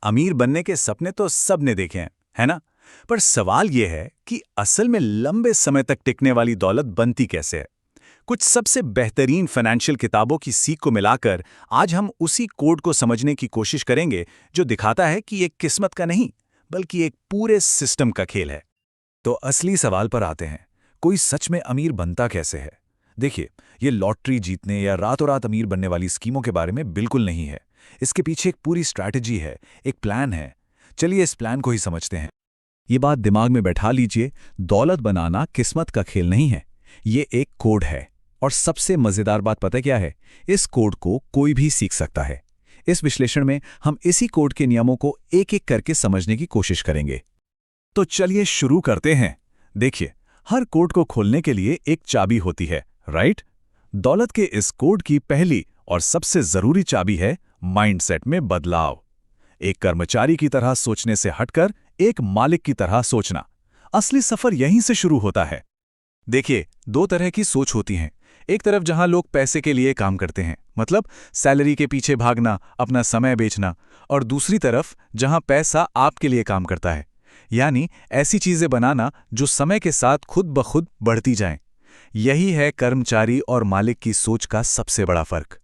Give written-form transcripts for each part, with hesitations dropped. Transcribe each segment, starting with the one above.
अमीर बनने के सपने तो सबने देखे हैं, है ना? पर सवाल यह है कि असल में लंबे समय तक टिकने वाली दौलत बनती कैसे है? कुछ सबसे बेहतरीन फाइनेंशियल किताबों की सीख को मिलाकर आज हम उसी कोड को समझने की कोशिश करेंगे जो दिखाता है कि ये किस्मत का नहीं, बल्कि एक पूरे सिस्टम का खेल है। तो असली सवाल पर आते हैं, कोई सच में अमीर बनता कैसे है? देखिए, ये लॉटरी जीतने या रातों रात अमीर बनने वाली स्कीमों के बारे में बिल्कुल नहीं है। इसके पीछे एक पूरी स्ट्रैटेजी है, एक प्लान है। चलिए इस प्लान को ही समझते हैं। ये बात दिमाग में बैठा लीजिए, दौलत बनाना किस्मत का खेल नहीं है, ये एक कोड है। और सबसे मजेदार बात पता क्या है? इस कोड को कोई भी सीख सकता है। इस विश्लेषण में हम इसी कोड के नियमों को एक एक करके समझने की कोशिश करेंगे। तो चलिए शुरू करते हैं। देखिए, हर कोड को खोलने के लिए एक चाबी होती है, राइट? दौलत के इस कोड की पहली और सबसे जरूरी चाबी है माइंडसेट में बदलाव। एक कर्मचारी की तरह सोचने से हटकर एक मालिक की तरह सोचना। असली सफर यहीं से शुरू होता है। देखिए, दो तरह की सोच होती हैं। एक तरफ जहां लोग पैसे के लिए काम करते हैं, मतलब सैलरी के पीछे भागना, अपना समय बेचना, और दूसरी तरफ जहां पैसा आपके लिए काम करता है, यानी ऐसी चीजें बनाना जो समय के साथ खुद ब खुद बढ़ती जाएं। यही है कर्मचारी और मालिक की सोच का सबसे बड़ा फर्क।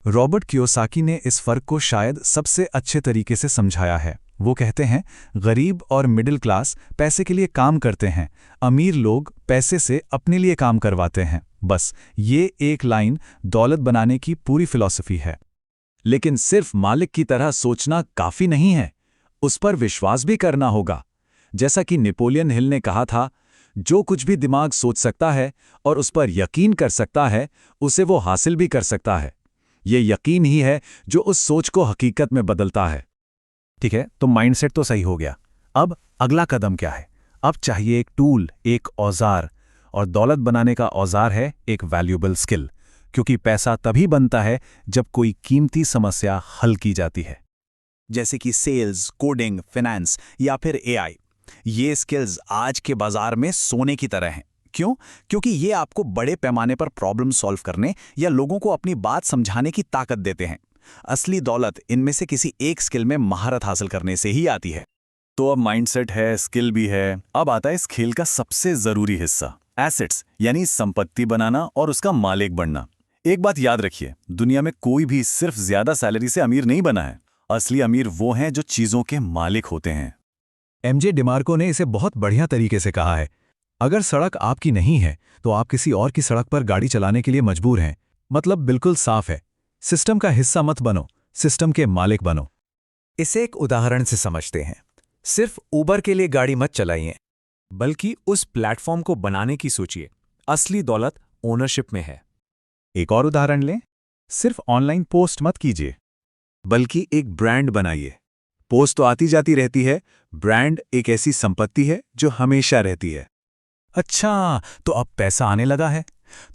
रॉबर्ट कियोसाकी ने इस फर्क को शायद सबसे अच्छे तरीके से समझाया है। वो कहते हैं, गरीब और मिडिल क्लास पैसे के लिए काम करते हैं, अमीर लोग पैसे से अपने लिए काम करवाते हैं। बस ये एक लाइन दौलत बनाने की पूरी फिलॉसफी है। लेकिन सिर्फ मालिक की तरह सोचना काफी नहीं है, उस पर विश्वास भी करना होगा। जैसा कि नेपोलियन हिल ने कहा था, जो कुछ भी दिमाग सोच सकता है और उस पर यकीन कर सकता है, उसे वो हासिल भी कर सकता है। ये यकीन ही है जो उस सोच को हकीकत में बदलता है। ठीक है, तो माइंडसेट तो सही हो गया। अब अगला कदम क्या है? अब चाहिए एक टूल, एक औजार। और दौलत बनाने का औजार है एक वैल्यूएबल स्किल, क्योंकि पैसा तभी बनता है जब कोई कीमती समस्या हल की जाती है। जैसे कि सेल्स, कोडिंग, फाइनेंस या फिर एआई। ये स्किल्स आज के बाजार में सोने की तरह हैं। क्यों? क्योंकि ये आपको बड़े पैमाने पर प्रॉब्लम सॉल्व करने या लोगों को अपनी बात समझाने की ताकत देते हैं। असली दौलत इनमें से किसी एक स्किल में महारत हासिल करने से ही आती है। तो अब माइंडसेट है, स्किल भी है, अब आता है इस खेल का सबसे जरूरी हिस्सा, एसेट्स, यानी संपत्ति बनाना और उसका मालिक बनना। एक बात याद रखिए, दुनिया में कोई भी सिर्फ ज्यादा सैलरी से अमीर नहीं बना है। असली अमीर वो हैं जो चीजों के मालिक होते हैं। एमजे डिमार्को ने इसे बहुत बढ़िया तरीके से कहा है, अगर सड़क आपकी नहीं है तो आप किसी और की सड़क पर गाड़ी चलाने के लिए मजबूर हैं। मतलब बिल्कुल साफ है, सिस्टम का हिस्सा मत बनो, सिस्टम के मालिक बनो। इसे एक उदाहरण से समझते हैं। सिर्फ उबर के लिए गाड़ी मत चलाइए, बल्कि उस प्लेटफॉर्म को बनाने की सोचिए। असली दौलत ओनरशिप में है। एक और उदाहरण लें, सिर्फ ऑनलाइन पोस्ट मत कीजिए, बल्कि एक ब्रांड बनाइए। पोस्ट तो आती जाती रहती है, ब्रांड एक ऐसी संपत्ति है जो हमेशा रहती है। अच्छा, तो अब पैसा आने लगा है,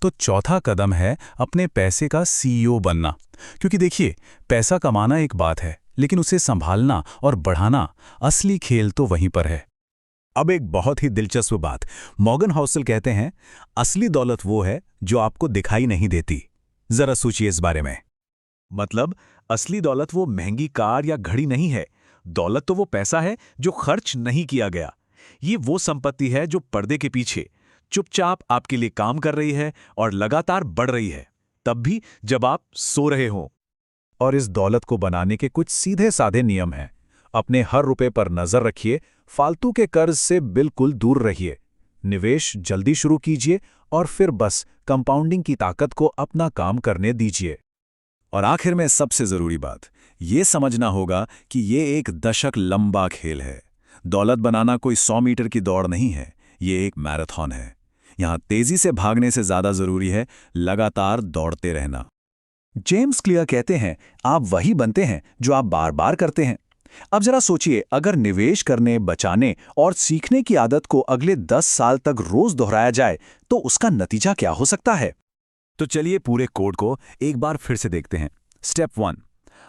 तो चौथा कदम है अपने पैसे का सीईओ बनना। क्योंकि देखिए, पैसा कमाना एक बात है, लेकिन उसे संभालना और बढ़ाना, असली खेल तो वहीं पर है। अब एक बहुत ही दिलचस्प बात, मॉर्गन हाउसल कहते हैं, असली दौलत वो है जो आपको दिखाई नहीं देती। जरा सोचिए इस बारे में। मतलब असली दौलत वो महंगी कार या घड़ी नहीं है। दौलत तो वो पैसा है जो खर्च नहीं किया गया। ये वो संपत्ति है जो पर्दे के पीछे चुपचाप आपके लिए काम कर रही है और लगातार बढ़ रही है, तब भी जब आप सो रहे हो। और इस दौलत को बनाने के कुछ सीधे साधे नियम हैं। अपने हर रुपए पर नजर रखिए, फालतू के कर्ज से बिल्कुल दूर रहिए, निवेश जल्दी शुरू कीजिए और फिर बस कंपाउंडिंग की ताकत को अपना काम करने दीजिए। और आखिर में सबसे जरूरी बात, ये समझना होगा कि ये एक दशक लंबा खेल है। दौलत बनाना कोई 100 मीटर की दौड़ नहीं है, ये एक मैराथन है। यहां तेजी से भागने से ज्यादा जरूरी है लगातार दौड़ते रहना। जेम्स क्लियर कहते हैं, आप वही बनते हैं जो आप बार बार करते हैं। अब जरा सोचिए, अगर निवेश करने, बचाने और सीखने की आदत को अगले 10 साल तक रोज दोहराया जाए तो उसका नतीजा क्या हो सकता है? तो चलिए पूरे कोड को एक बार फिर से देखते हैं। स्टेप 1,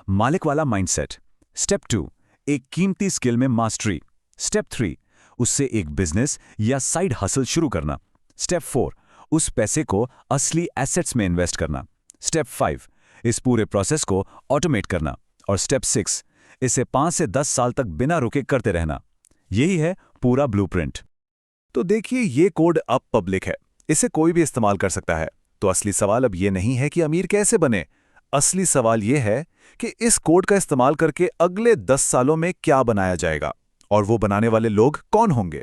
मालिक वाला माइंडसेट। स्टेप 2, एक कीमती स्किल में मास्टरी। स्टेप 3, उससे एक बिजनेस या साइड हसल शुरू करना। स्टेप 4, उस पैसे को असली एसेट्स में इन्वेस्ट करना। स्टेप 5, इस पूरे प्रोसेस को ऑटोमेट करना। और स्टेप 6, इसे 5 से 10 साल तक बिना रुके करते रहना। यही है पूरा ब्लूप्रिंट। तो देखिए, ये कोड अब पब्लिक है, इसे कोई भी इस्तेमाल कर सकता है। तो असली सवाल अब ये नहीं है कि अमीर कैसे बने, असली सवाल ये है कि इस कोड का इस्तेमाल करके अगले 10 सालों में क्या बनाया जाएगा, और वो बनाने वाले लोग कौन होंगे।